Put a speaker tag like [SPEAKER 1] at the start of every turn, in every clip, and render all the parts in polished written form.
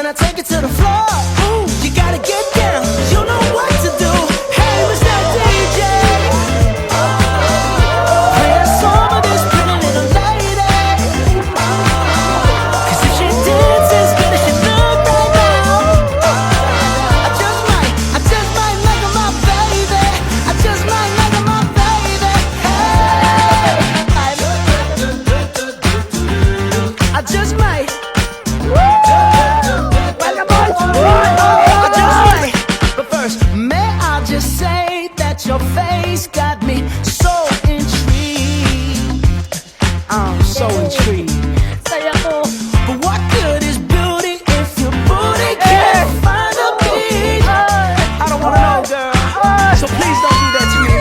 [SPEAKER 1] I take it to the floor, ooh, you gotta get down. You know what to do. Hey, Mr. DJ, play a song of this pretty little lady. 'Cause if she dances good as she look right now, I just might make her my baby. I just might make her my baby. Hey, I just might. But first, may I just say that your face got me so intrigued. I'm so intrigued.
[SPEAKER 2] Saya ko.
[SPEAKER 1] But what good is beauty if your booty can't find a beat? I don't wanna know, girl. So please don't do that to me.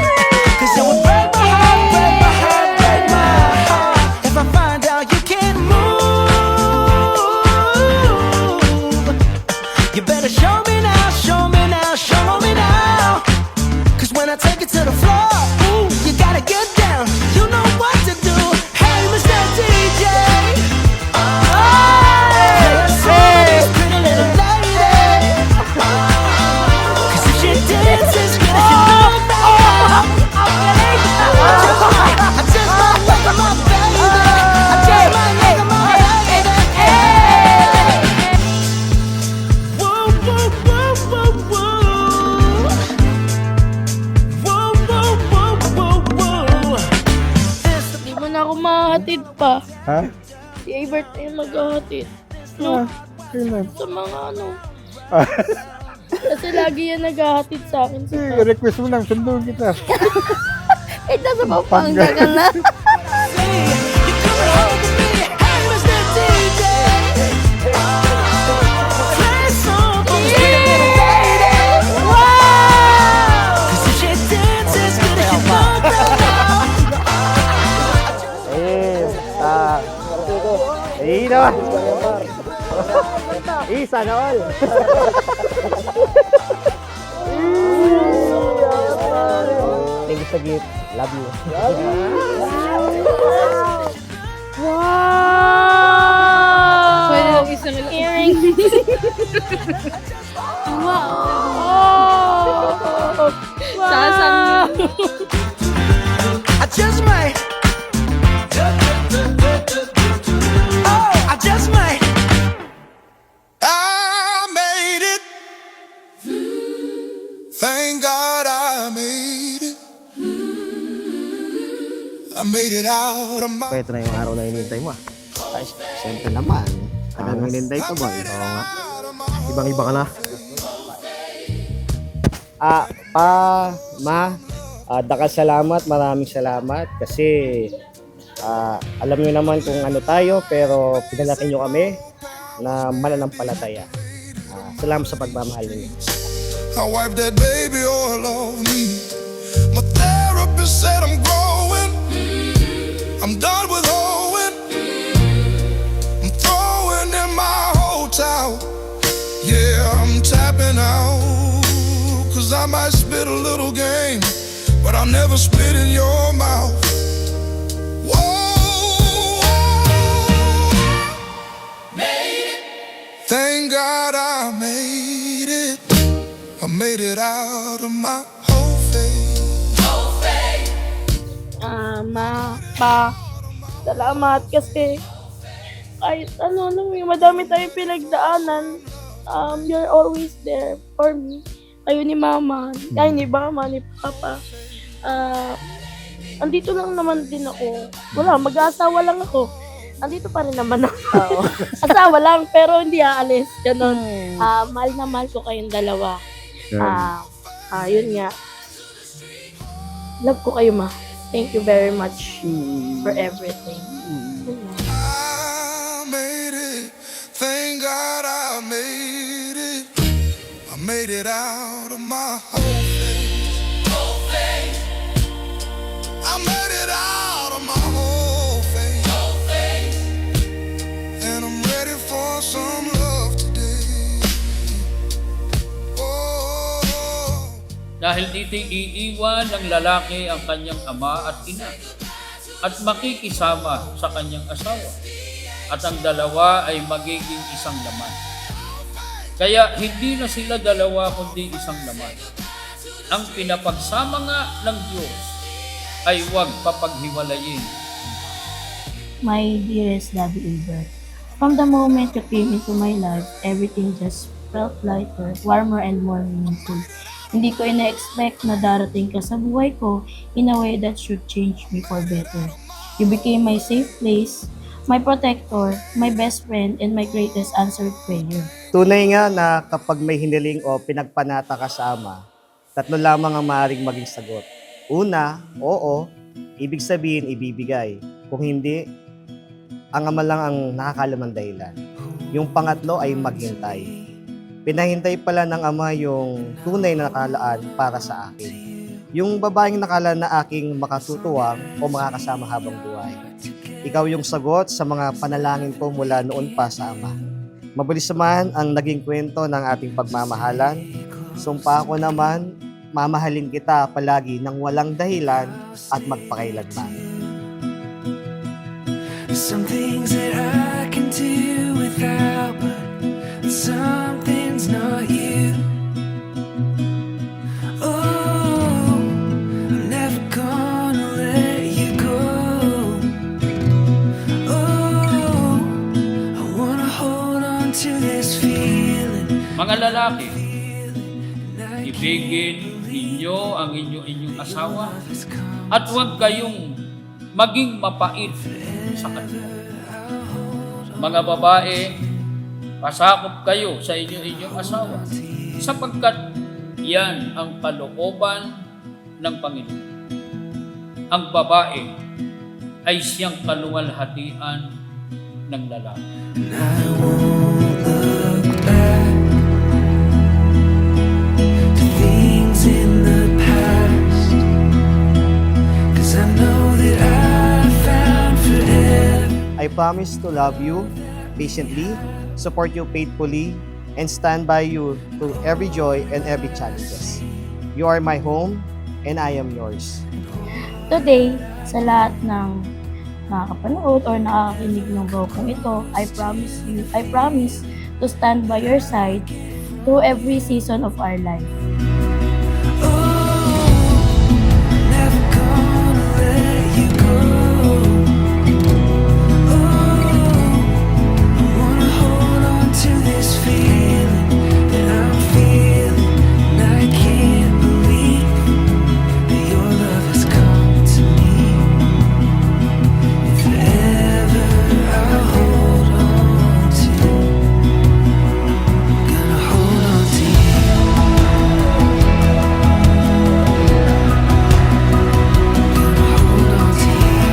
[SPEAKER 1] 'Cause it would break my heart, break my heart, break my heart if I find out you can't move. You better show me now, show me now, show me now. 'Cause when I take it to the floor, ooh, you gotta get down. You know what to do. Hey, Mr. DJ. Play a song, this pretty little lady. 'Cause if she dances good as she look right now, I just might make her my baby. I just might make her my baby. Woo, woo, woo, woo, woo. Woo, woo, woo, woo, woo.
[SPEAKER 2] Di mo na ako mahatid pa.
[SPEAKER 3] Ha?
[SPEAKER 2] Si Avert na yung maghahatid.
[SPEAKER 3] Ah,
[SPEAKER 2] No,
[SPEAKER 3] kailan?
[SPEAKER 2] sa mga ano.
[SPEAKER 3] Ah,
[SPEAKER 2] Kasi lagi yan naghahatid sa akin. Sa
[SPEAKER 3] request mo lang, sunduin kita.
[SPEAKER 2] Eh, nasa Pampanga ka na.
[SPEAKER 1] You coming home with me? Hey, Mr. DJ. Play a song for this pretty little lady.
[SPEAKER 2] Wow!
[SPEAKER 1] 'Cause if she dances good as she look right now.
[SPEAKER 3] Isa na all. Thank you sa gift. Love you.
[SPEAKER 2] Wow! Pwede lang isang earring. Wow! Sasang.
[SPEAKER 1] I just might. Oh, I just might. I made it. Thank God I made it. I made it out of my.
[SPEAKER 3] Ito na yung araw na hinihintay mo. Ay, siyempre naman. Tagal mo hinihintay ko, boy. Oo nga. Ibang-iba ka na. Dakal salamat, maraming salamat kasi alam niyo naman kung ano tayo pero pinalaki niyo kami na mananampalataya. Salamat sa pagmamahal niyo.
[SPEAKER 4] I wiped that baby all off me. My therapist said I'm growing. I'm done with hoeing. I'm throwing in my whole towel. Yeah, I'm tapping out. 'Cause I might spit a little game, but I'll never spit in your mouth. Whoa, made it. Thank God I made it. I made it out of my whole face.
[SPEAKER 2] Salamat kasi kahit ano, madami tayong pinagdaanan. You're always there for me. Kayo ni Mama, ay ni Mama, ni Papa. Andito lang naman din ako. Wala, mag-aasawa lang ako. Andito pa rin naman ako. Asawa lang, pero hindi aalis. Ganon. Mahal na mahal ko kayong dalawa. Yun nga. Love ko kayo, Ma. Thank you very much for everything.
[SPEAKER 4] I made it. Thank God I made it. I made it out of my whole face. I made it out of my whole face. And I'm ready for some love today. Oh.
[SPEAKER 5] Dahil dito'y iiwan ng lalaki ang kanyang ama at ina at makikisama sa kanyang asawa at ang dalawa ay magiging isang laman. Kaya hindi na sila dalawa kundi isang laman. Ang pinapagsama nga ng Diyos ay huwag papaghiwalayin.
[SPEAKER 2] My dearest Daddy Albert, from the moment you came into my life, everything just felt lighter, warmer, and more meaningful. Hindi ko ina-expect na darating ka sa buhay ko in a way that should change me for better. You became my safe place, my protector, my best friend, and my greatest answered prayer.
[SPEAKER 3] Tunay nga na kapag may hiniling o pinagpanata ka sa Ama, tatlo lamang ang maaaring maging sagot. Una, oo, ibig sabihin ibibigay. Kung hindi, ang Ama lang ang nakakalamang dahilan. Yung pangatlo ay maghintay. Pinahintay pala ng Ama yung tunay na nakalaan para sa akin. Yung babaeng nakalaan na aking makatutuwang o makakasama habang buhay. Ikaw yung sagot sa mga panalangin ko mula noon pa sa Ama. Mabilis naman ang naging kwento ng ating pagmamahalan. Sumpa ko naman, mamahalin kita palagi ng walang dahilan at magpakailanman.
[SPEAKER 1] Some things that I can do without, but some things not you. Oh, I'm never gonna let you go. Oh, I wanna hold on to this feeling.
[SPEAKER 5] Mga lalaki, ibigin ninyo ang inyong asawa at huwag kayong maging mapait sa kanila. Mga babae, pasakop kayo sa inyong asawa sapagkat yan ang kalooban ng Panginoon. Ang babae ay siyang kaluwalhatian ng lalaki.
[SPEAKER 1] And I won't look back to things in the past, 'cause I know that I found forever.
[SPEAKER 3] I promise to love you patiently, support you faithfully, and stand by you through every joy and every challenges. You are my home, and I am yours.
[SPEAKER 2] Today, sa lahat ng nakakapanood or nakakinig ng brokong ito, I promise to stand by your side through every season of our life.
[SPEAKER 1] Never gonna let you go. I wanna hold on to this feeling that I'm feeling, and I can't believe that your love has come to me. If ever I hold on to, gonna hold on to you. Hold on to you.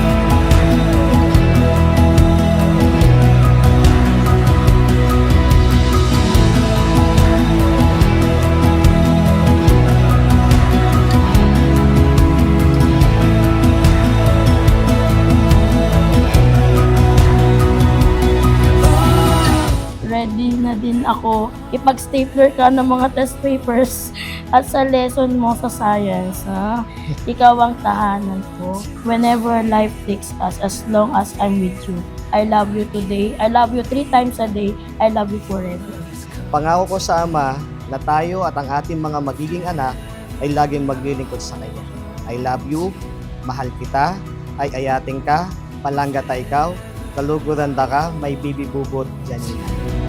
[SPEAKER 2] Ready na din ako ipag-stapler ka ng mga test papers at sa lesson mo sa science. Ha? Ikaw ang tahanan ko. Whenever life takes us, as long as I'm with you. I love you today. I love you 3 times a day. I love you forever.
[SPEAKER 3] Pangako ko sa Ama na tayo at ang ating mga magiging anak ay laging maglilingkod sa Kanya. I love you, mahal kita, ay ayating ka, palanggata ikaw, kaluguran da ka, may bibibubot, Janina.